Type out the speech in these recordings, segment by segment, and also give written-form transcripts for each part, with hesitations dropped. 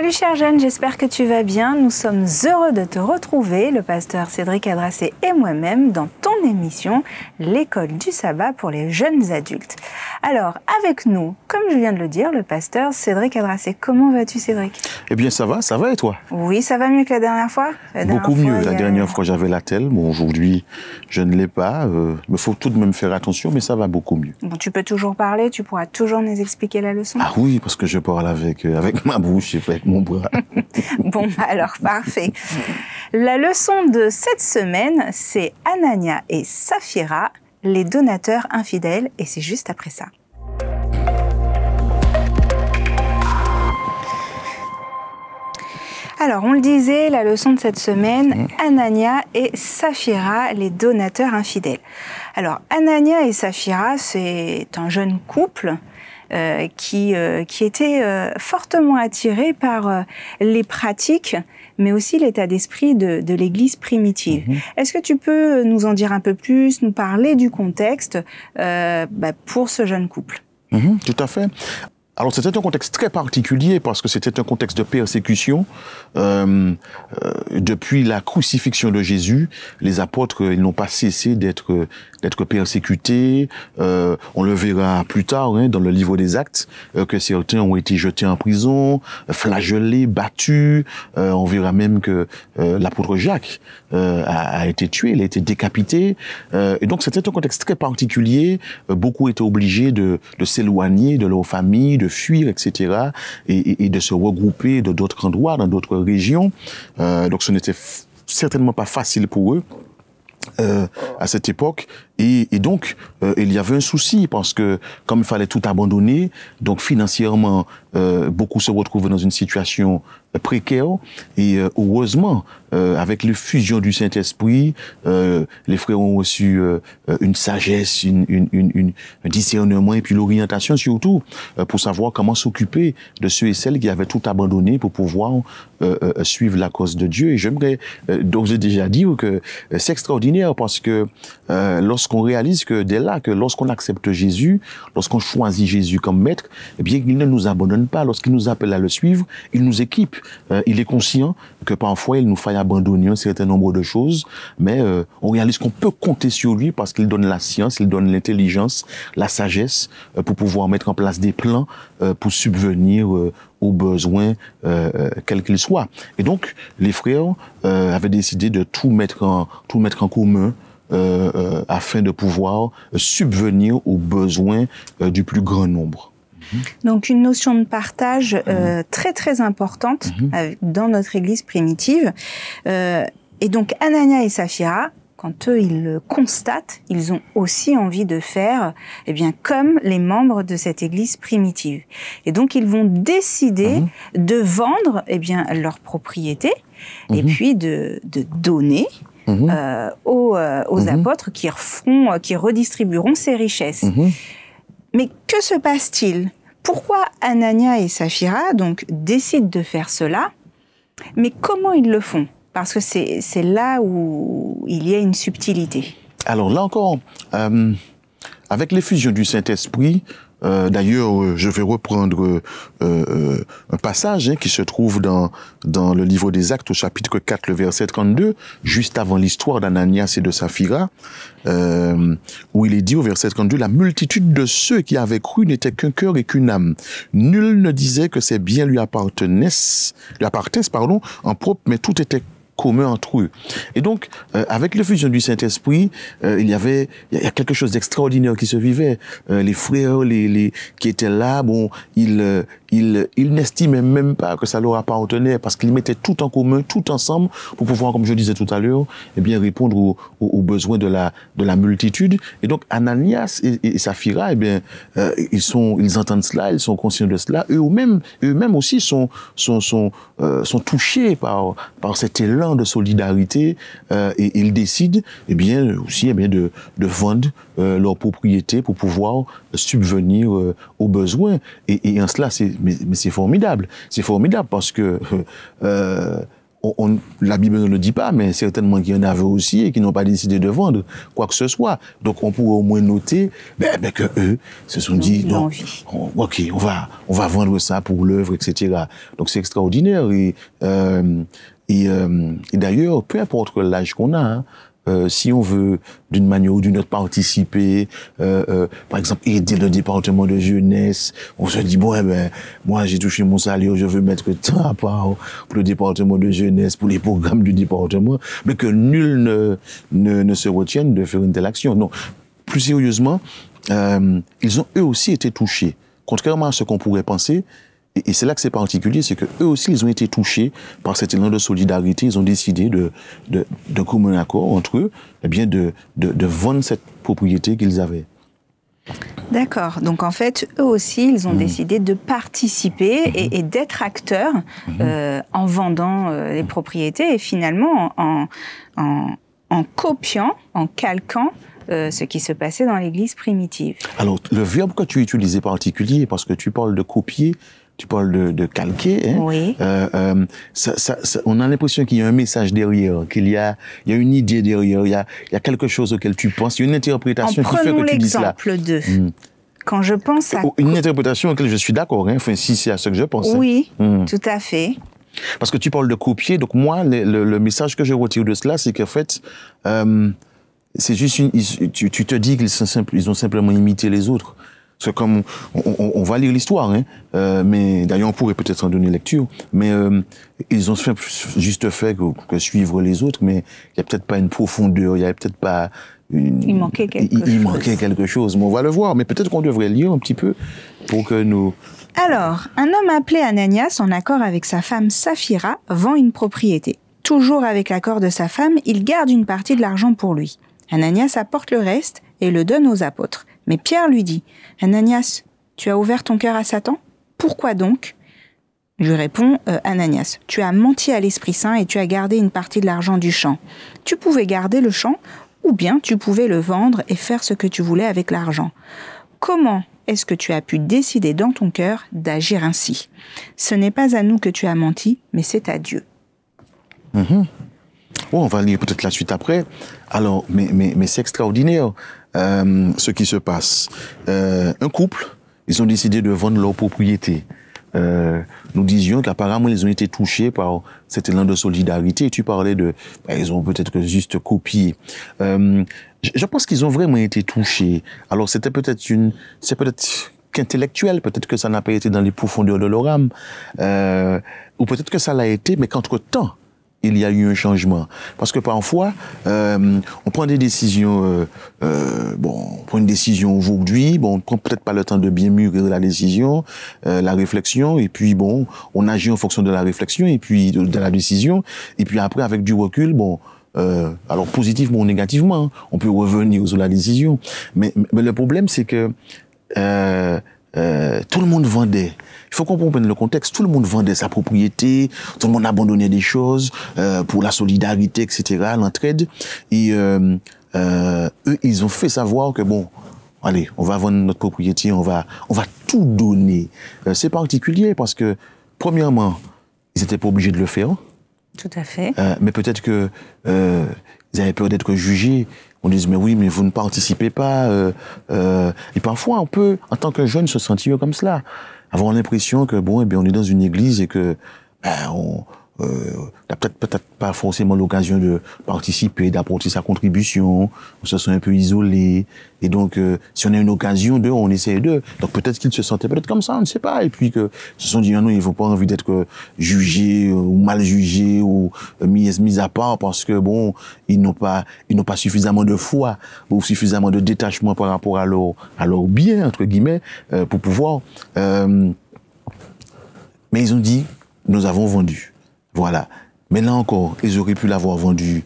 Salut chers jeunes, j'espère que tu vas bien. Nous sommes heureux de te retrouver, le pasteur Cédric Adrassé et moi-même, dans ton émission L'école du sabbat pour les jeunes adultes. Alors, avec nous, comme je viens de le dire, le pasteur Cédric Adrassé. Comment vas-tu Cédric? Eh bien ça va et toi? Oui, ça va mieux que la dernière fois. Beaucoup mieux. La dernière fois j'avais la telle, bon aujourd'hui je ne l'ai pas. Il faut tout de même faire attention, mais ça va beaucoup mieux. Bon, tu peux toujours parler, tu pourras toujours nous expliquer la leçon. Ah oui, parce que je parle avec ma bouche et avec mon bras. Bon, alors parfait. La leçon de cette semaine, c'est Anania et Saphira, les donateurs infidèles, et c'est juste après ça. Alors, on le disait, la leçon de cette semaine, Anania et Saphira, les donateurs infidèles. Alors, Anania et Saphira, c'est un jeune couple qui était fortement attiré par les pratiques, mais aussi l'état d'esprit de l'Église primitive. Est-ce que tu peux nous en dire un peu plus, nous parler du contexte pour ce jeune couple? Tout à fait. Alors c'était un contexte très particulier parce que c'était un contexte de persécution. Depuis la crucifixion de Jésus, les apôtres ils n'ont pas cessé d'être persécutés. On le verra plus tard dans le livre des Actes que certains ont été jetés en prison, flagellés, battus. On verra même que l'apôtre Jacques a été tué, il a été décapité. Et donc c'était un contexte très particulier. Beaucoup étaient obligés de s'éloigner de leur famille, de fuir, etc., et de se regrouper de d'autres endroits, dans d'autres régions. Donc ce n'était certainement pas facile pour eux à cette époque. Et donc, il y avait un souci parce que, comme il fallait tout abandonner, donc financièrement, beaucoup se retrouvaient dans une situation précaire. Et heureusement, avec l'effusion du Saint-Esprit, les frères ont reçu une sagesse, un discernement et puis l'orientation surtout pour savoir comment s'occuper de ceux et celles qui avaient tout abandonné pour pouvoir suivre la cause de Dieu. Et j'aimerais donc j'ai déjà dit que c'est extraordinaire parce que lorsqu'on réalise que dès là, que lorsqu'on accepte Jésus, lorsqu'on choisit Jésus comme maître, eh bien, il ne nous abandonne pas. Lorsqu'il nous appelle à le suivre, il nous équipe. Il est conscient que parfois, il nous faille abandonner un certain nombre de choses, mais on réalise qu'on peut compter sur lui parce qu'il donne la science, il donne l'intelligence, la sagesse pour pouvoir mettre en place des plans pour subvenir aux besoins, quels qu'ils soient. Et donc, les frères avaient décidé de tout mettre en commun afin de pouvoir subvenir aux besoins du plus grand nombre. Donc une notion de partage très très importante dans notre Église primitive. Et donc Anania et Saphira, quand eux ils le constatent, ils ont aussi envie de faire comme les membres de cette Église primitive. Et donc ils vont décider de vendre leur propriété et puis de donner aux apôtres qui redistribueront ces richesses. Mais que se passe-t-il? Pourquoi Anania et Saphira donc décident de faire cela? Mais comment ils le font? Parce que c'est là où il y a une subtilité. Alors là encore, avec l'effusion du Saint-Esprit, d'ailleurs, je vais reprendre un passage qui se trouve dans le livre des Actes au chapitre 4, le verset 32, juste avant l'histoire d'Ananias et de Saphira, où il est dit au verset 32, « La multitude de ceux qui avaient cru n'était qu'un cœur et qu'une âme. Nul ne disait que ces biens lui appartenaient en propre, mais tout était commun entre eux. » Et donc, avec l'effusion du Saint-Esprit, il y a quelque chose d'extraordinaire qui se vivait. Les frères, qui étaient là, bon, ils n'estimaient même pas que ça leur appartenait parce qu'ils mettaient tout en commun, tout ensemble, pour pouvoir, comme je disais tout à l'heure, répondre aux besoins de la multitude. Et donc, Ananias et Saphira, ils entendent cela, ils sont conscients de cela. Eux-mêmes aussi sont touchés par cet élan de solidarité et ils décident de vendre leur propriété pour pouvoir subvenir aux besoins et en cela c'est formidable parce que la Bible ne le dit pas, mais certainement qu'il y en avait aussi et qui n'ont pas décidé de vendre quoi que ce soit. Donc on pourrait au moins noter que eux se sont dit, non, ok, on va vendre ça pour l'œuvre, etc. Donc c'est extraordinaire. Et d'ailleurs, peu importe l'âge qu'on a, hein, si on veut d'une manière ou d'une autre participer, par exemple aider le département de jeunesse, on se dit bon moi j'ai touché mon salaire, je veux mettre tant à part pour le département de jeunesse, pour les programmes du département, mais que nul ne se retienne de faire une telle action. Non, plus sérieusement, ils ont eux aussi été touchés, contrairement à ce qu'on pourrait penser. Et c'est là que c'est particulier, c'est que eux aussi, ils ont été touchés par cet élan de solidarité. Ils ont décidé de commun accord entre eux, eh bien, de vendre cette propriété qu'ils avaient. D'accord. Donc, en fait, eux aussi, ils ont décidé de participer et d'être acteurs en vendant les propriétés et finalement en copiant, en calquant ce qui se passait dans l'Église primitive. Alors, le verbe que tu utilises est particulier parce que tu parles de copier, tu parles de calquer. Hein? Oui. On a l'impression qu'il y a un message derrière, qu'il y a une idée derrière, il y a quelque chose auquel tu penses, il y a une interprétation qui fait que tu dis cela. Prenons l'exemple de... Quand je pense à... Une interprétation auquel je suis d'accord, hein? Enfin, si c'est à ce que je pense. Oui, tout à fait. Parce que tu parles de copier, donc moi, le message que je retire de cela, c'est qu'en fait... c'est juste tu te dis qu'ils ont simplement imité les autres. C'est comme, on va lire l'histoire, hein, mais d'ailleurs on pourrait peut-être en donner lecture, mais ils ont juste fait que suivre les autres, mais il n'y a peut-être pas une profondeur, il n'y a peut-être pas il manquait quelque chose. Mais on va le voir, mais peut-être qu'on devrait lire un petit peu pour que nous... Alors, un homme appelé Ananias, en accord avec sa femme Saphira, vend une propriété. Toujours avec l'accord de sa femme, il garde une partie de l'argent pour lui. Ananias apporte le reste et le donne aux apôtres. Mais Pierre lui dit, « Ananias, tu as ouvert ton cœur à Satan ? Pourquoi donc ?» Lui répond Ananias, « Tu as menti à l'Esprit Saint et tu as gardé une partie de l'argent du champ. Tu pouvais garder le champ ou bien tu pouvais le vendre et faire ce que tu voulais avec l'argent. Comment est-ce que tu as pu décider dans ton cœur d'agir ainsi ? Ce n'est pas à nous que tu as menti, mais c'est à Dieu. » Bon, on va lire peut-être la suite après. Alors, mais c'est extraordinaire ce qui se passe. Un couple, ils ont décidé de vendre leur propriété. Nous disions qu'apparemment ils ont été touchés par cet élan de solidarité. Tu parlais ils ont peut-être que juste copié. Je pense qu'ils ont vraiment été touchés. Alors c'est peut-être qu'intellectuel, peut-être que ça n'a pas été dans les profondeurs de leur âme, ou peut-être que ça l'a été, mais qu'entre-temps, il y a eu un changement. Parce que parfois, on prend des décisions, on prend une décision aujourd'hui, on prend peut-être pas le temps de bien mûrir la décision, la réflexion, et puis on agit en fonction de la réflexion, et puis de la décision, et puis après, avec du recul, alors positivement ou négativement, on peut revenir sur la décision. Mais le problème, c'est que tout le monde vendait. Il faut qu'on comprenne le contexte. Tout le monde vendait sa propriété, tout le monde abandonnait des choses pour la solidarité, etc., l'entraide. Et eux, ils ont fait savoir que allez, on va vendre notre propriété, on va tout donner. C'est particulier parce que, premièrement, ils n'étaient pas obligés de le faire. Tout à fait. Mais peut-être que ils avaient peur d'être jugés. On dit, mais oui, mais vous ne participez pas. Et parfois, on peut, en tant que jeune, se sentir comme cela. Avoir l'impression que, on est dans une église et que on n'a peut-être pas forcément l'occasion de participer, d'apporter sa contribution. On se sent un peu isolé. Et donc, si on a une occasion on essaie d'eux. Donc peut-être qu'ils se sentaient peut-être comme ça, on ne sait pas. Et puis que se sont dit, non, ils n'ont pas envie d'être jugés ou mal jugés ou mis à part parce que ils n'ont pas suffisamment de foi ou suffisamment de détachement par rapport à leur bien, entre guillemets, pour pouvoir. Mais ils ont dit, nous avons vendu. Voilà. Mais là encore, ils auraient pu l'avoir vendu,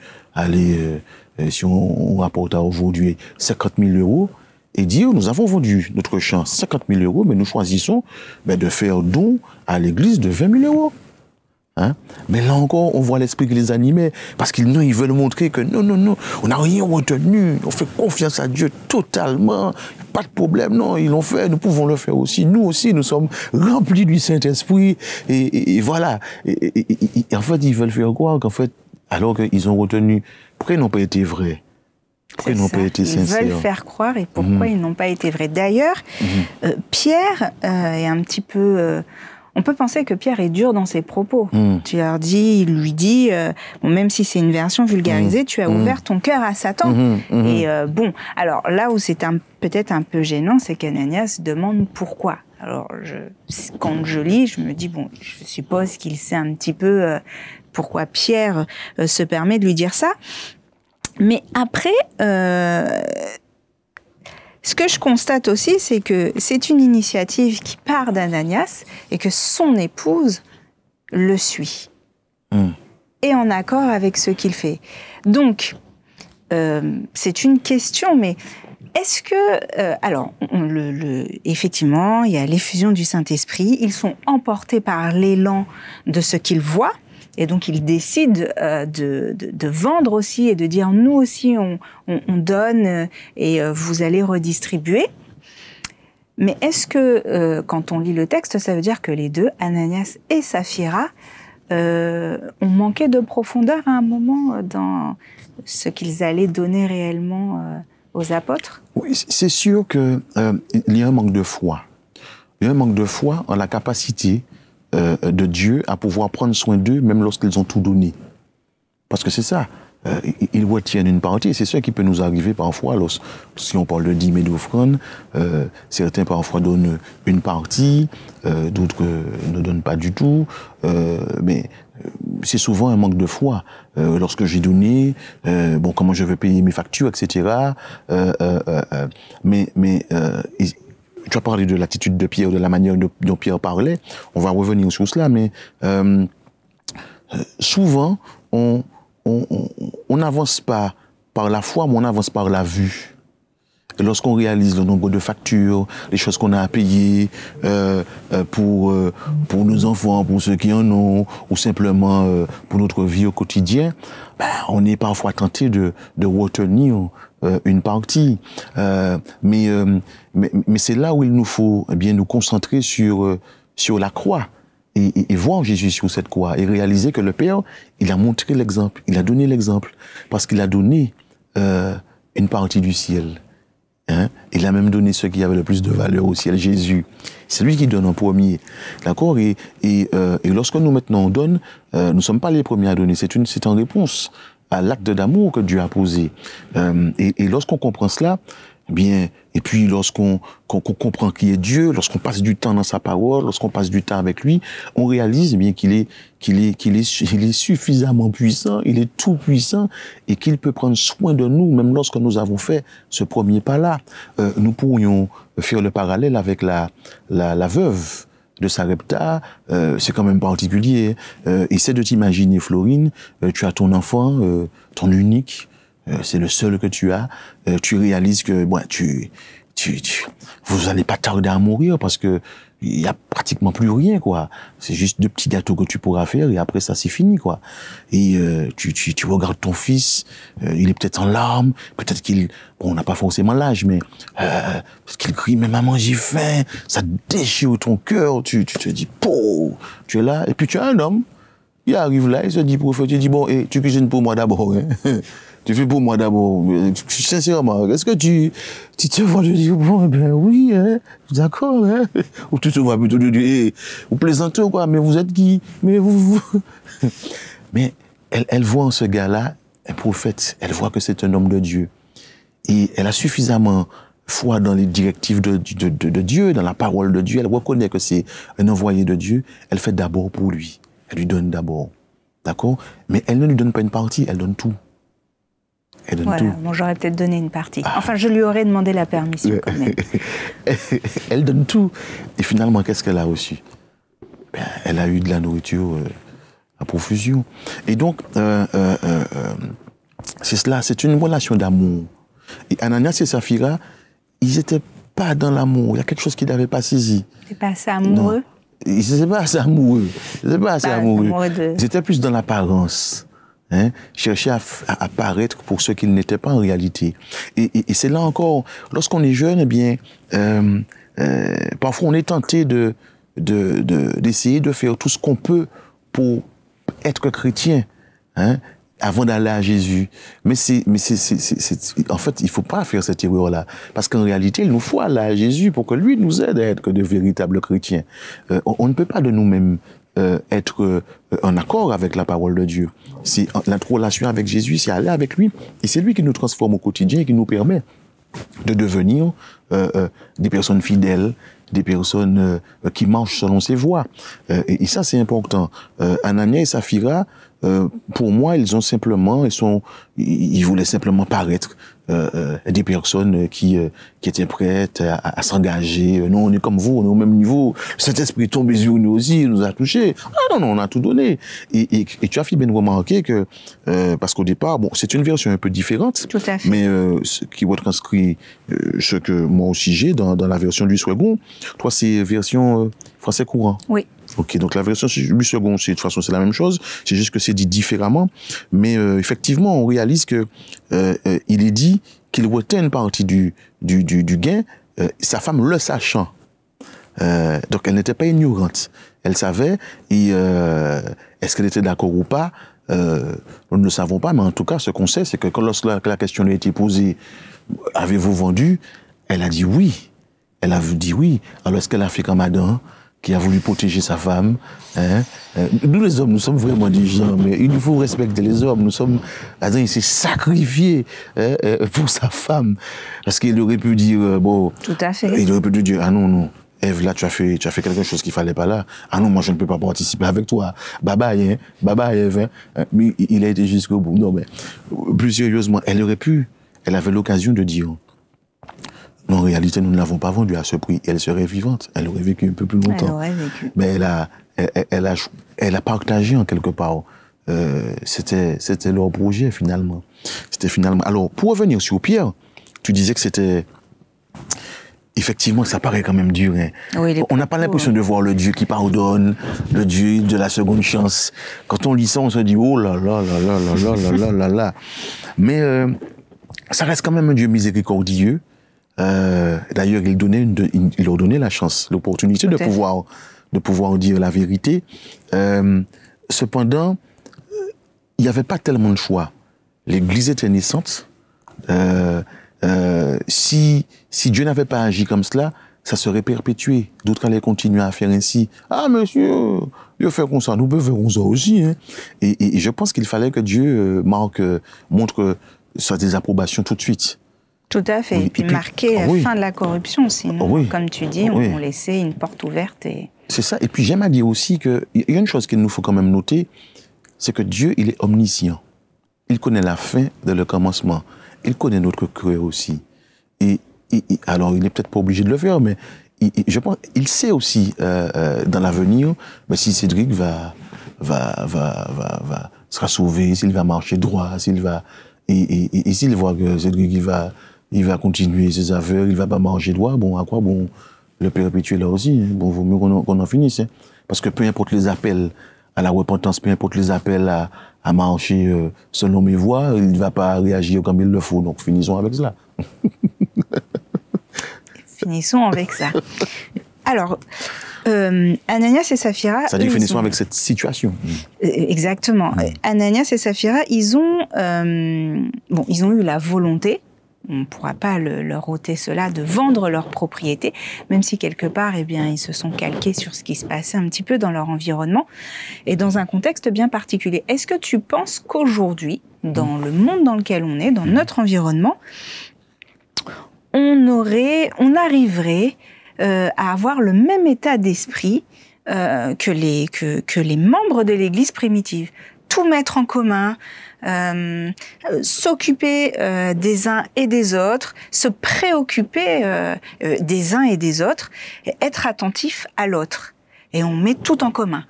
si on rapporte à aujourd'hui 50 000 euros, et dire, nous avons vendu notre champ 50 000 euros, mais nous choisissons de faire don à l'église de 20 000 euros. Hein? Mais là encore, on voit l'esprit qui les animait, parce qu'ils veulent montrer que non, on n'a rien retenu, on fait confiance à Dieu totalement, pas de problème, non, ils l'ont fait, nous pouvons le faire aussi, nous sommes remplis du Saint-Esprit, et voilà. Et en fait, ils veulent faire croire qu'en fait, alors qu'ils ont retenu. Pourquoi ils n'ont pas été vrais? Pourquoi ils n'ont pas été sincères? Ils veulent faire croire et pourquoi ils n'ont pas été vrais. D'ailleurs, Pierre est un petit peu... on peut penser que Pierre est dur dans ses propos. Tu leur dis, il lui dit, bon, même si c'est une version vulgarisée, tu as ouvert ton cœur à Satan. Et bon, alors là où c'est peut-être un peu gênant, c'est qu'Ananias demande pourquoi. Alors, quand je lis, je me dis, bon, je suppose qu'il sait un petit peu pourquoi Pierre se permet de lui dire ça. Mais après, ce que je constate aussi, c'est que c'est une initiative qui part d'Ananias et que son épouse le suit. Et en accord avec ce qu'il fait. Donc, c'est une question, mais est-ce que... alors, effectivement, il y a l'effusion du Saint-Esprit. Ils sont emportés par l'élan de ce qu'ils voient. Et donc, ils décident de vendre aussi et de dire, nous aussi, on donne et vous allez redistribuer. Mais est-ce que, quand on lit le texte, ça veut dire que les deux, Ananias et Saphira, ont manqué de profondeur à un moment dans ce qu'ils allaient donner réellement aux apôtres? Oui, c'est sûr qu'il y a un manque de foi. Il y a un manque de foi en la capacité de Dieu à pouvoir prendre soin d'eux, même lorsqu'ils ont tout donné. Parce que c'est ça, ils retiennent une partie, et c'est ça qui peut nous arriver parfois, si on parle de dîmes et d'offrandes, certains parfois donnent une partie, d'autres ne donnent pas du tout, mais c'est souvent un manque de foi. Lorsque j'ai donné, bon, comment je vais payer mes factures, etc. Tu as parlé de l'attitude de Pierre, de la manière dont Pierre parlait. On va revenir sur cela, mais souvent, on n'avance pas par la foi, mais on avance par la vue. Et lorsqu'on réalise le nombre de factures, les choses qu'on a à payer pour nos enfants, pour ceux qui en ont, ou simplement pour notre vie au quotidien, on est parfois tenté de retenir une partie. Mais c'est là où il nous faut bien nous concentrer sur la croix et voir Jésus sur cette croix et réaliser que le Père, il a montré l'exemple, il a donné l'exemple, parce qu'il a donné une partie du ciel. Il a même donné ce qui avait le plus de valeur au ciel, Jésus. C'est lui qui donne en premier. D'accord? Et lorsque nous maintenant on donne, nous ne sommes pas les premiers à donner, c'est en réponse à l'acte d'amour que Dieu a posé. Et lorsqu'on comprend cela, bien, et puis lorsqu'on comprend qui est Dieu, lorsqu'on passe du temps dans sa parole, lorsqu'on passe du temps avec lui, on réalise bien qu'il est suffisamment puissant, il est tout puissant et qu'il peut prendre soin de nous, même lorsque nous avons fait ce premier pas-là. Nous pourrions faire le parallèle avec la veuve de Sarepta, c'est quand même particulier. Essaie de t'imaginer, Florine, tu as ton enfant, ton unique, c'est le seul que tu as, tu réalises que vous allez pas tarder à mourir parce que il y a pratiquement plus rien, quoi. C'est juste 2 petits gâteaux que tu pourras faire et après ça c'est fini, quoi. Et tu regardes ton fils, il est peut-être en larmes, peut-être on n'a pas forcément l'âge, mais parce qu'il crie, mais maman j'ai faim, ça déchire ton cœur, tu te dis, tu es là, et puis tu as un homme, il arrive là, il se dit, prophète, il dit, bon, et tu cuisines pour moi d'abord, hein. Tu fais pour moi d'abord. Sincèrement, est-ce que tu te vois, je dis, bon, ben oui, hein, d'accord, hein. Ou tu te vois plutôt de dire, vous plaisantez ou quoi, mais vous êtes qui? Mais vous. Mais elle voit en ce gars-là un prophète. Elle voit que c'est un homme de Dieu. Et elle a suffisamment foi dans les directives de Dieu, dans la parole de Dieu. Elle reconnaît que c'est un envoyé de Dieu. Elle fait d'abord pour lui. Elle lui donne d'abord. D'accord? Mais elle ne lui donne pas une partie, elle donne tout. Elle donne tout. Bon, j'aurais peut-être donné une partie. Enfin, je lui aurais demandé la permission quand même. Elle donne tout. Et finalement, qu'est-ce qu'elle a reçu? Elle a eu de la nourriture à profusion. Et donc, c'est cela, c'est une relation d'amour. Et Ananias et Saphira, ils n'étaient pas dans l'amour. Il y a quelque chose qu'ils n'avaient pas saisi. Ils n'étaient pas assez amoureux? Non. Ils n'étaient pas assez amoureux. Ils n'étaient pas assez amoureux. Ils étaient plus dans l'apparence. Chercher à paraître pour ce qu'ils n'étaient pas en réalité. Et c'est là encore, lorsqu'on est jeune, eh bien, parfois on est tenté d'essayer de faire tout ce qu'on peut pour être chrétien. avant d'aller à Jésus. Mais en fait, il faut pas faire cette erreur-là. Parce qu'en réalité, il nous faut aller à Jésus pour que lui nous aide à être de véritables chrétiens. On ne peut pas de nous-mêmes être en accord avec la parole de Dieu. C'est notre relation avec Jésus, c'est aller avec lui. Et c'est lui qui nous transforme au quotidien et qui nous permet de devenir des personnes fidèles, des personnes qui marchent selon ses voies. Et ça, c'est important. Anania et Saphira, pour moi, ils voulaient simplement paraître des personnes qui étaient prêtes à s'engager. Non, on est comme vous, on est au même niveau. Cet esprit tombé sur nous aussi, il nous a touchés. Ah non, on a tout donné. Et tu as fait bien remarquer que, parce qu'au départ, bon, c'est une version un peu différente. Tout à fait. Mais qui retranscrit ce que moi aussi j'ai dans la version du second. Toi, c'est version français courant. Oui. Ok, donc la version du second, de toute façon, c'est la même chose. C'est juste que c'est dit différemment. Mais effectivement, on réalise que il est dit qu'il retient une partie du gain, sa femme le sachant. Donc elle n'était pas ignorante. Elle savait, et est-ce qu'elle était d'accord ou pas, nous ne le savons pas, mais en tout cas, ce qu'on sait, c'est que lorsque la question lui a été posée, avez-vous vendu? Elle a dit oui. Elle a dit oui. Alors est-ce qu'elle a fait comme Adam, qui a voulu protéger sa femme, hein? Nous les hommes, nous sommes vraiment des gens, mais il faut respecter les hommes. Nous sommes, Adam, il s'est sacrifié pour sa femme, parce qu'il aurait pu dire bon. Tout à fait. Il aurait pu dire ah non. Ève, là, tu as fait quelque chose qu'il fallait pas là. Ah non, moi, je ne peux pas participer avec toi. Bye bye, Ève, hein. Mais il a été jusqu'au bout. Non, mais plus sérieusement, elle avait l'occasion de dire. Non, en réalité, nous ne l'avons pas vendue à ce prix. Elle serait vivante. Elle aurait vécu un peu plus longtemps. Elle aurait vécu. Mais elle a partagé en quelque part. C'était leur projet, finalement. Alors, pour revenir sur Pierre, tu disais que c'était, effectivement, ça paraît quand même dur, hein. Oui, on n'a pas l'impression de voir le Dieu qui pardonne, le Dieu de la seconde chance. Quand on lit ça, on se dit, oh là là là là là là là là là. Mais, ça reste quand même un Dieu miséricordieux. D'ailleurs, il leur donnait la chance, l'opportunité de pouvoir dire la vérité. Cependant, il n'y avait pas tellement de choix. L'Église était naissante. Si Dieu n'avait pas agi comme cela, ça serait perpétué. D'autres allaient continuer à faire ainsi. Ah, monsieur, Dieu fait comme ça, nous verrons ça aussi, hein. Et je pense qu'il fallait que Dieu montre sa désapprobation tout de suite. Tout à fait. Oui, et puis marquer la fin de la corruption, sinon, oui, comme tu dis, on laissait une porte ouverte. C'est ça. Et puis j'aime à dire aussi qu'il y a une chose qu'il nous faut quand même noter, c'est que Dieu, il est omniscient. Il connaît la fin de le commencement. Il connaît notre cœur aussi. Et alors, il n'est peut-être pas obligé de le faire, mais je pense, il sait aussi dans l'avenir, si Cédric sera sauvé, s'il va marcher droit, s'il voit que Cédric il va continuer ses affaires, il va pas marcher droit, bon, à quoi bon le perpétuer là aussi, hein? Bon, vaut mieux qu'on en finisse, hein? Parce que peu importe les appels à la repentance, peu importe les appels à marcher selon mes voies, il ne va pas réagir comme il le faut, donc finissons avec cela. Finissons avec ça. Alors, Ananias et Saphira... C'est-à-dire finissons avec cette situation. Exactement. Ananias et Saphira, ils ont eu la volonté, on ne pourra pas leur ôter cela, de vendre leur propriété, même si quelque part, ils se sont calqués sur ce qui se passait un petit peu dans leur environnement, et dans un contexte bien particulier. Est-ce que tu penses qu'aujourd'hui, dans le monde dans lequel on est, dans notre environnement, on arriverait à avoir le même état d'esprit que les membres de l'Église primitive? Tout mettre en commun, s'occuper des uns et des autres, se préoccuper des uns et des autres, être attentif à l'autre. Et on met tout en commun.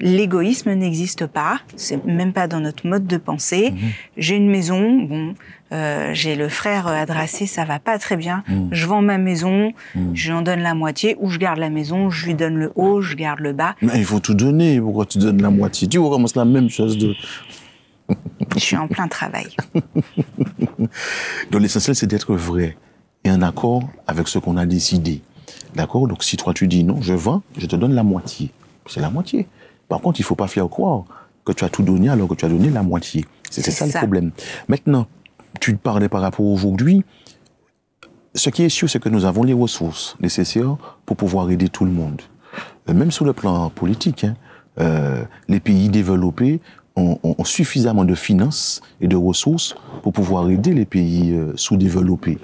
L'égoïsme n'existe pas, c'est même pas dans notre mode de pensée. J'ai une maison, j'ai le frère Adrassé, ça va pas très bien. Je vends ma maison, je lui en donne la moitié, ou je garde la maison, je lui donne le haut, je garde le bas. Mais il faut tout donner, pourquoi tu donnes la moitié? Tu recommences la même chose de... Je suis en plein travail. Donc l'essentiel, c'est d'être vrai et en accord avec ce qu'on a décidé. D'accord? Donc si toi tu dis non, je vends, je te donne la moitié. C'est la moitié. Par contre, il ne faut pas faire croire que tu as tout donné alors que tu as donné la moitié. C'est ça le problème. Maintenant, tu parlais par rapport à aujourd'hui. Ce qui est sûr, c'est que nous avons les ressources nécessaires pour pouvoir aider tout le monde. Même sur le plan politique, les pays développés ont suffisamment de finances et de ressources pour pouvoir aider les pays sous-développés.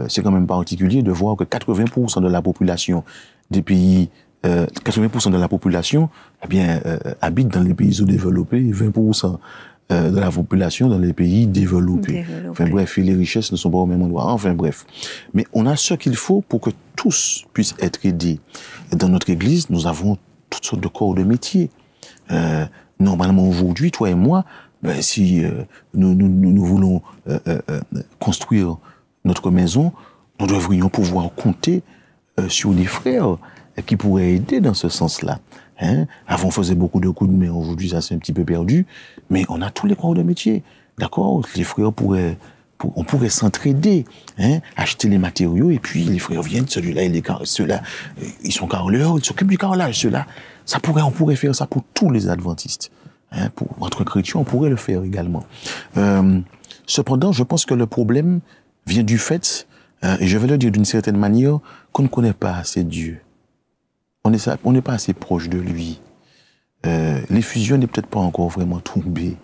C'est quand même particulier de voir que 80% de la population des pays, 80% de la population, habite dans les pays sous-développés, et 20% de la population dans les pays développés. Enfin bref, et les richesses ne sont pas au même endroit. Enfin bref. Mais on a ce qu'il faut pour que tous puissent être aidés. Et dans notre église, nous avons toutes sortes de corps de métier. Normalement aujourd'hui, toi et moi, si nous voulons construire notre maison, nous devrions pouvoir compter sur des frères qui pourraient aider dans ce sens-là. Avant, on faisait beaucoup de coups de main. Aujourd'hui, ça c'est un petit peu perdu. Mais on a tous les corps de métier. D'accord? Les frères on pourrait s'entraider, acheter les matériaux, et puis les frères viennent, ceux-là, ils sont carreleurs, ils s'occupent du carrelage, ceux-là. On pourrait faire ça pour tous les adventistes. Entre chrétiens, on pourrait le faire également. Cependant, je pense que le problème vient du fait, et je vais le dire d'une certaine manière, qu'on ne connaît pas assez Dieu. On n'est pas assez proche de lui. L'effusion n'est peut-être pas encore vraiment tombée.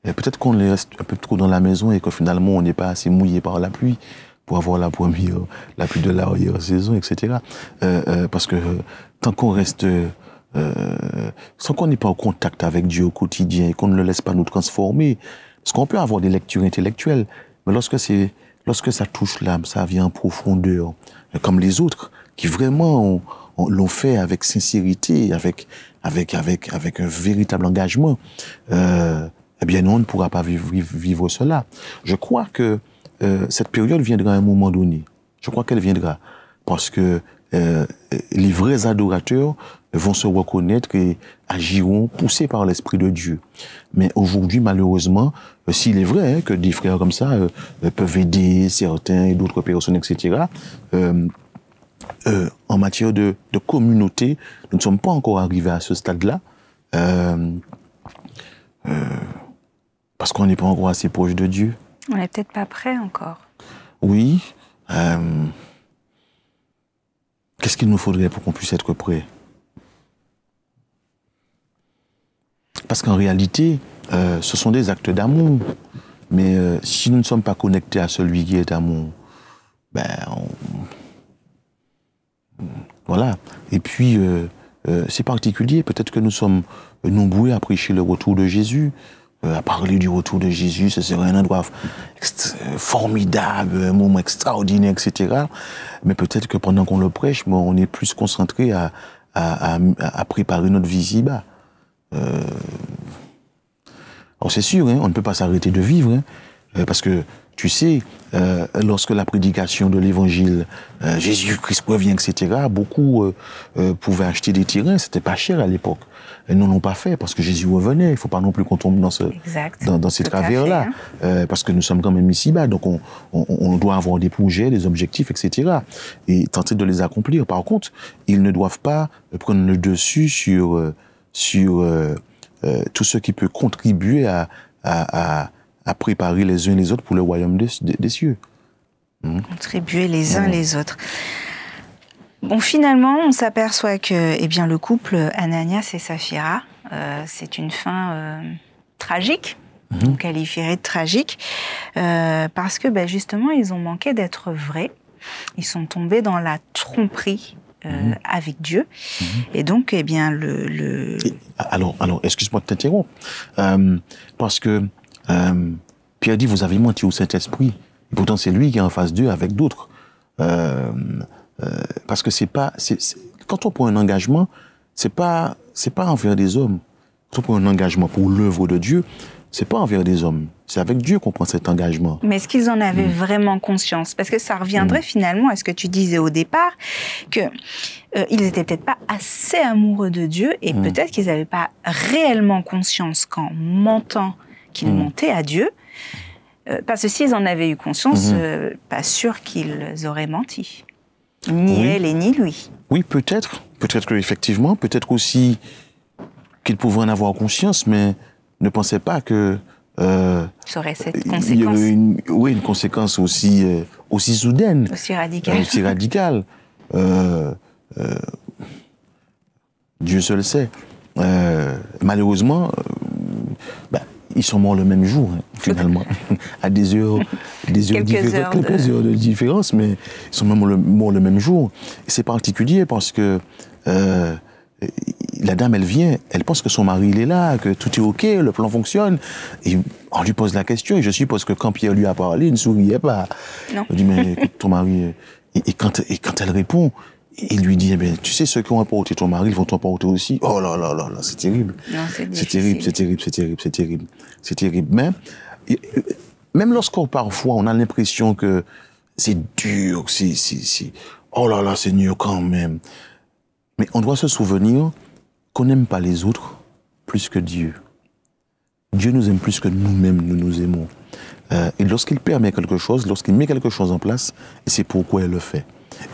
Peut-être qu'on reste un peu trop dans la maison et que finalement on n'est pas assez mouillé par la pluie pour avoir la pluie de l'arrière-saison, etc. Parce que tant qu'on reste, sans qu'on n'est pas au contact avec Dieu au quotidien et qu'on ne le laisse pas nous transformer, parce qu'on peut avoir des lectures intellectuelles, mais lorsque ça touche l'âme, ça vient en profondeur, comme les autres qui vraiment l'ont fait avec sincérité, avec un véritable engagement. Eh bien, nous, on ne pourra pas vivre cela. Je crois que cette période viendra à un moment donné. Je crois qu'elle viendra. Parce que les vrais adorateurs vont se reconnaître et agiront poussés par l'Esprit de Dieu. Mais aujourd'hui, malheureusement, s'il est vrai que des frères comme ça peuvent aider certains et d'autres personnes, etc., en matière de communauté, nous ne sommes pas encore arrivés à ce stade-là. Parce qu'on n'est pas encore assez proche de Dieu. On n'est peut-être pas prêt encore. Oui. Qu'est-ce qu'il nous faudrait pour qu'on puisse être prêt? Parce qu'en réalité, ce sont des actes d'amour. Mais si nous ne sommes pas connectés à celui qui est amour, voilà. Et puis, c'est particulier. Peut-être que nous sommes nombreux à prêcher le retour de Jésus. À parler du retour de Jésus, ce serait un endroit formidable, un moment extraordinaire, etc. Mais peut-être que pendant qu'on le prêche, on est plus concentré à préparer notre vie ici-bas. Alors c'est sûr, on ne peut pas s'arrêter de vivre, parce que, tu sais, lorsque la prédication de l'évangile, Jésus-Christ revient, etc., beaucoup pouvaient acheter des terrains, c'était pas cher à l'époque. Ils n'en ont pas fait parce que Jésus revenait. Il ne faut pas non plus qu'on tombe dans ces travers-là. Parce que nous sommes quand même ici-bas. Donc, on doit avoir des projets, des objectifs, etc. Et tenter de les accomplir. Par contre, ils ne doivent pas prendre le dessus sur tout ce qui peut contribuer à préparer les uns les autres pour le royaume des cieux. Contribuer les uns les autres. Bon, finalement, on s'aperçoit que le couple Ananias et Saphira, c'est une fin tragique, on qualifierait de tragique, parce que justement, ils ont manqué d'être vrais. Ils sont tombés dans la tromperie avec Dieu. Et donc, Alors, excuse-moi de t'interrompre, parce que Pierre dit, vous avez menti au Saint-Esprit. Et pourtant, c'est lui qui est en face d'eux avec d'autres. Parce que quand on prend un engagement, c'est pas envers des hommes. Quand on prend un engagement pour l'œuvre de Dieu, c'est pas envers des hommes. C'est avec Dieu qu'on prend cet engagement. Mais est-ce qu'ils en avaient vraiment conscience? Parce que ça reviendrait finalement à ce que tu disais au départ, que ils étaient peut-être pas assez amoureux de Dieu et peut-être qu'ils n'avaient pas réellement conscience qu'en mentant, qu'ils mentaient à Dieu. Parce que s'ils en avaient eu conscience, pas sûr qu'ils auraient menti. Ni elle et ni lui. Oui, peut-être. Peut-être qu'effectivement, peut-être aussi qu'il pouvait en avoir conscience, mais ne pensait pas que ça aurait cette conséquence. Une conséquence aussi soudaine. Aussi radicale. Aussi radicale. Dieu seul sait. Malheureusement, ils sont morts le même jour, hein, finalement, à quelques heures de différence, mais ils sont morts le même jour. Et c'est particulier parce que la dame, elle vient, elle pense que son mari, il est là, que tout est OK, le plan fonctionne. Et on lui pose la question, et je suppose que quand Pierre lui a parlé, il ne souriait pas. Non. Il dit, mais écoute, ton mari... Et quand elle répond, il lui dit, eh bien, tu sais, ceux qui ont emporté ton mari, ils vont t'emporter aussi. Oh là là là là, c'est terrible. Non, c'est terrible. Mais, même lorsqu'on, parfois, on a l'impression que c'est dur, oh là là, Seigneur, quand même. Mais on doit se souvenir qu'on n'aime pas les autres plus que Dieu. Dieu nous aime plus que nous-mêmes, nous nous aimons. Et lorsqu'il permet quelque chose, lorsqu'il met quelque chose en place, c'est pourquoi il le fait.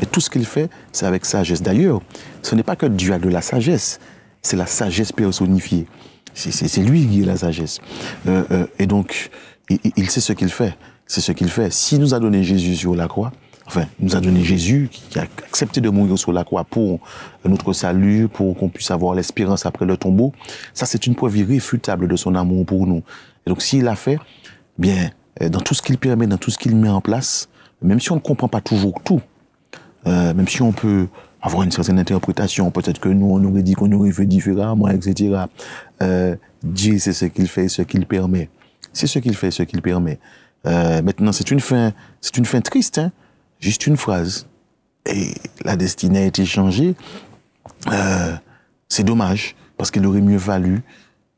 Et tout ce qu'il fait, c'est avec sagesse. D'ailleurs, ce n'est pas que Dieu a de la sagesse, c'est la sagesse personnifiée. C'est lui qui est la sagesse. Et donc, il sait ce qu'il fait. C'est ce qu'il fait. S'il nous a donné Jésus sur la croix, enfin, il nous a donné Jésus qui a accepté de mourir sur la croix pour notre salut, pour qu'on puisse avoir l'espérance après le tombeau, ça c'est une preuve irréfutable de son amour pour nous. Et donc s'il l'a fait, bien, dans tout ce qu'il permet, dans tout ce qu'il met en place, même si on ne comprend pas toujours tout, même si on peut avoir une certaine interprétation, peut-être que nous on aurait dit qu'on aurait fait différemment, etc. Dieu c'est ce qu'il fait, ce qu'il permet. C'est ce qu'il fait, ce qu'il permet. Maintenant c'est une fin triste, hein. Juste une phrase. Et la destinée a été changée. C'est dommage, parce qu'il aurait mieux valu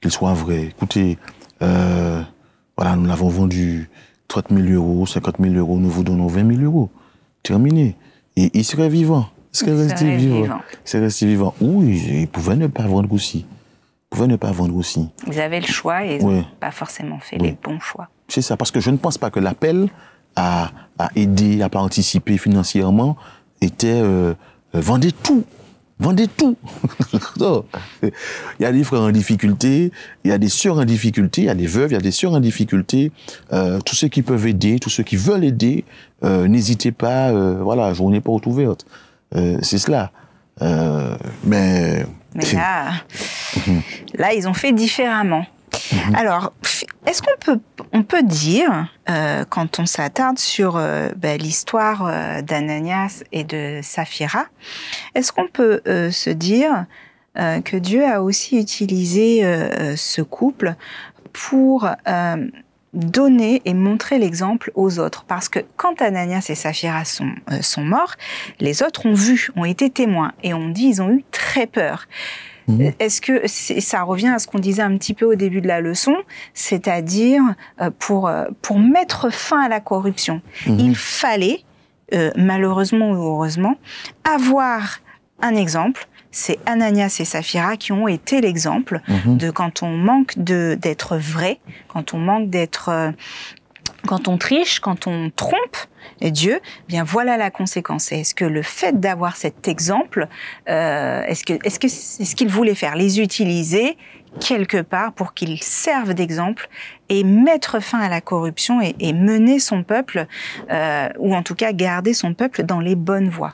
qu'il soit vrai. Écoutez, voilà, nous l'avons vendu 30 000 euros, 50 000 euros, nous vous donnons 20 000 euros. Terminé. Et il serait vivant. Il serait resté vivant. Oui, il pouvait ne pas vendre aussi. Ils avaient le choix et ils n'ont pas forcément fait les bons choix. C'est ça, parce que je ne pense pas que l'appel à aider, à participer financièrement était vendez tout. Non. Il y a des frères en difficulté, il y a des sœurs en difficulté, il y a des veuves, il y a des sœurs en difficulté. Tous ceux qui peuvent aider, tous ceux qui veulent aider, n'hésitez pas, voilà, journée porte ouverte. C'est cela. Mais là, ils ont fait différemment. Alors, est-ce qu'on peut dire, quand on s'attarde sur l'histoire d'Ananias et de Saphira, est-ce qu'on peut se dire que Dieu a aussi utilisé ce couple pour donner et montrer l'exemple aux autres? Parce que quand Ananias et Saphira sont morts, les autres ont été témoins et on dit ils ont eu très peur. Est-ce que ça revient à ce qu'on disait un petit peu au début de la leçon, c'est-à-dire pour mettre fin à la corruption, il fallait, malheureusement ou heureusement, avoir un exemple. C'est Ananias et Saphira qui ont été l'exemple de quand on manque d'être vrai, quand on manque d'être... quand on triche, quand on trompe Dieu, bien voilà la conséquence. Et est-ce que le fait d'avoir cet exemple, est-ce qu'il voulait faire les utiliser quelque part pour qu'ils servent d'exemple et mettre fin à la corruption et mener son peuple, ou en tout cas garder son peuple dans les bonnes voies?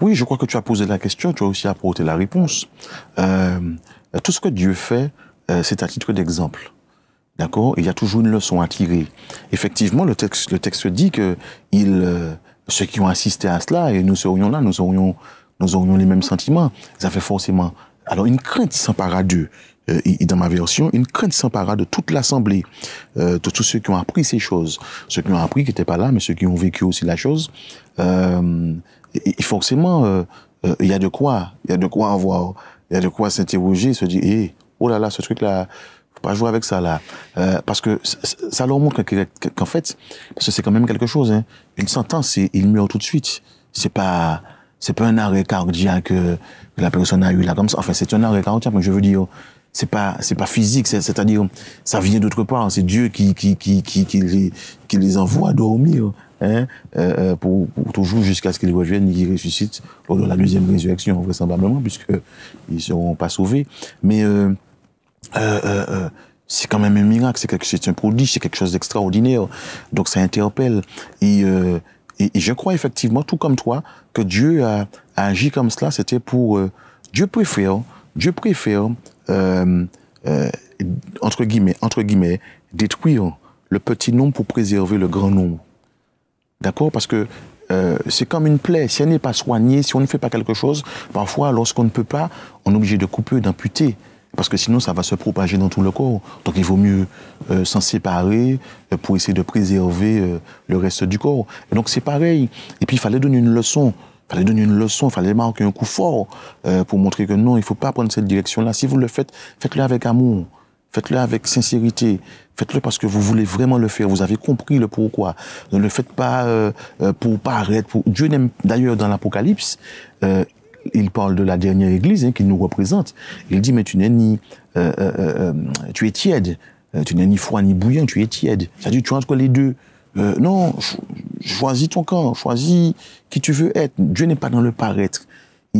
Oui, je crois que tu as posé la question, tu as aussi apporté la réponse. Tout ce que Dieu fait, c'est à titre d'exemple. D'accord? Il y a toujours une leçon à tirer. Effectivement, le texte dit que ceux qui ont assisté à cela, et nous serions là, nous aurions les mêmes sentiments. Ça fait forcément... Alors, une crainte s'empara d'eux. Dans ma version, une crainte s'empara de toute l'assemblée, de tous ceux qui ont appris ces choses. Ceux qui ont appris, qui n'étaient pas là, mais ceux qui ont vécu aussi la chose. Et forcément, il y a de quoi avoir, il y a de quoi s'interroger, se dire, oh là là, ce truc-là, faut pas jouer avec ça là, parce que ça leur montre qu'en fait, parce que c'est quand même quelque chose, hein. Une sentence, il meurt tout de suite. C'est pas un arrêt cardiaque que la personne a eu là comme ça. Enfin, c'est un arrêt cardiaque, mais je veux dire, c'est pas physique, c'est-à-dire, ça vient d'autre part. C'est Dieu qui les envoie dormir hein, pour toujours jusqu'à ce qu'ils reviennent et qu'ils ressuscitent lors de la deuxième résurrection, vraisemblablement, puisqu'ils ne seront pas sauvés. Mais c'est quand même un miracle, c'est un prodige, c'est quelque chose d'extraordinaire. Donc ça interpelle. Et je crois effectivement, tout comme toi, que Dieu a agi comme cela. C'était pour... Dieu préfère, entre guillemets, détruire le petit nombre pour préserver le grand nombre. D'accord? Parce que c'est comme une plaie. Si elle n'est pas soignée, si on ne fait pas quelque chose, parfois, lorsqu'on ne peut pas, on est obligé de couper, d'amputer. Parce que sinon, ça va se propager dans tout le corps. Donc, il vaut mieux s'en séparer pour essayer de préserver le reste du corps. Et donc, c'est pareil. Et puis, il fallait donner une leçon. Il fallait marquer un coup fort pour montrer que non, il ne faut pas prendre cette direction-là. Si vous le faites, faites-le avec amour. Faites-le avec sincérité. Faites-le parce que vous voulez vraiment le faire. Vous avez compris le pourquoi. Ne le faites pas pour paraître. Dieu n'aime, d'ailleurs, dans l'Apocalypse, il parle de la dernière église hein, qui nous représente. Il dit, mais tu n'es ni... tu es tiède. Tu n'es ni froid ni bouillant, tu es tiède. C'est-à-dire, tu es entre les deux. Non, choisis ton camp. Choisis qui tu veux être. Dieu n'est pas dans le paraître.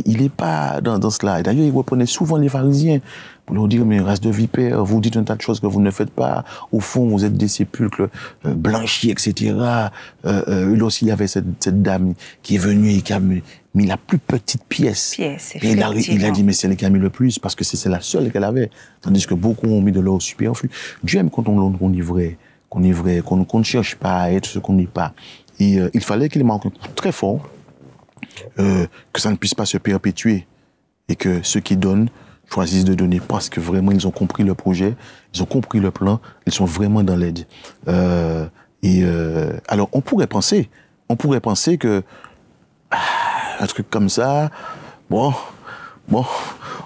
Il n'est pas dans cela. Et d'ailleurs, il reprenait souvent les pharisiens pour leur dire, mais race de vipères, vous dites un tas de choses que vous ne faites pas. Au fond, vous êtes des sépulcres blanchis, etc. Lui aussi, il y avait cette dame qui est venue et qui a mis la plus petite pièce. Et il a dit, mais c'est elle qui a mis le plus, parce que c'est la seule qu'elle avait. Tandis que beaucoup ont mis de l'or superflu. Dieu aime quand on est vrai, qu'on ne cherche pas à être ce qu'on n'est pas. Et il fallait qu'il marque un coup très fort, que ça ne puisse pas se perpétuer et que ceux qui donnent choisissent de donner parce que vraiment ils ont compris le projet, ils ont compris le plan, ils sont vraiment dans l'aide. Alors on pourrait penser que un truc comme ça, bon,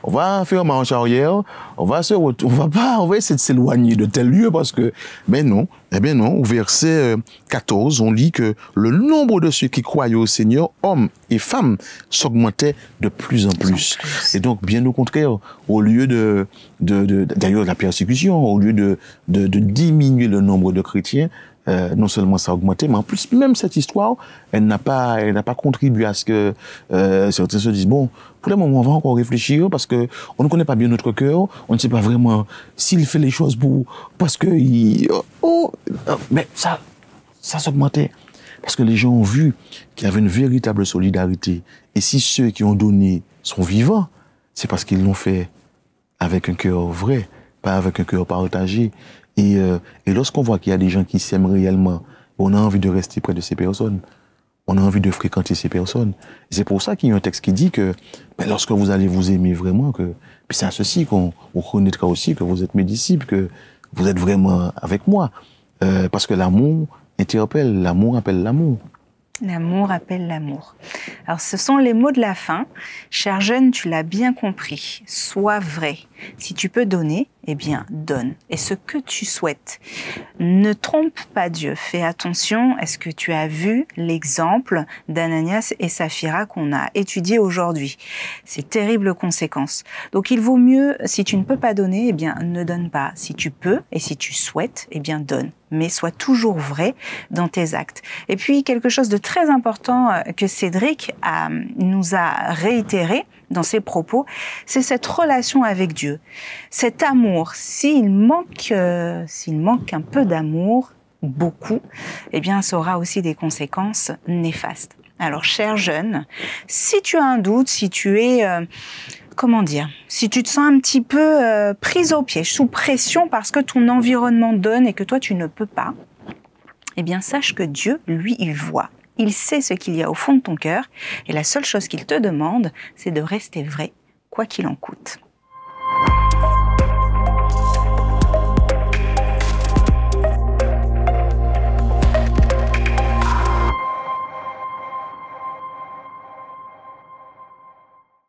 on va faire marche arrière, on va essayer de s'éloigner de tel lieu parce que, non, au verset 14, on lit que le nombre de ceux qui croyaient au Seigneur, hommes et femmes, s'augmentait de plus en plus. Et donc, bien au contraire, au lieu d'ailleurs, la persécution, au lieu de diminuer le nombre de chrétiens, non seulement ça a augmenté, mais en plus, même cette histoire, elle n'a pas contribué à ce que certains se disent, bon, pour le moment, on va encore réfléchir parce que on ne connaît pas bien notre cœur, on ne sait pas vraiment s'il fait les choses parce que mais ça s'augmentait. Parce que les gens ont vu qu'il y avait une véritable solidarité. Et si ceux qui ont donné sont vivants, c'est parce qu'ils l'ont fait avec un cœur vrai, pas avec un cœur partagé. Et lorsqu'on voit qu'il y a des gens qui s'aiment réellement, on a envie de rester près de ces personnes. On a envie de fréquenter ces personnes. Et c'est pour ça qu'il y a un texte qui dit que lorsque vous allez vous aimer vraiment, puis c'est à ceci qu'on reconnaîtra aussi que vous êtes mes disciples, que vous êtes vraiment avec moi. Parce que l'amour interpelle, l'amour appelle l'amour. L'amour appelle l'amour. Alors, ce sont les mots de la fin. Cher jeune, tu l'as bien compris. Sois vrai. Si tu peux donner, eh bien, donne. Et ce que tu souhaites. Ne trompe pas Dieu. Fais attention. Est-ce que tu as vu l'exemple d'Ananias et Saphira qu'on a étudié aujourd'hui? C'est terrible conséquence. Donc, il vaut mieux, si tu ne peux pas donner, eh bien, ne donne pas. Si tu peux et si tu souhaites, eh bien, donne. Mais sois toujours vrai dans tes actes. Et puis, quelque chose de très important que Cédric nous a réitéré dans ses propos, c'est cette relation avec Dieu. Cet amour, s'il manque un peu d'amour, beaucoup, eh bien, ça aura aussi des conséquences néfastes. Alors, cher jeune, si tu as un doute, si tu es... si tu te sens un petit peu prise au piège, sous pression parce que ton environnement donne et que toi tu ne peux pas, eh bien sache que Dieu, lui, il voit. Il sait ce qu'il y a au fond de ton cœur et la seule chose qu'il te demande, c'est de rester vrai, quoi qu'il en coûte.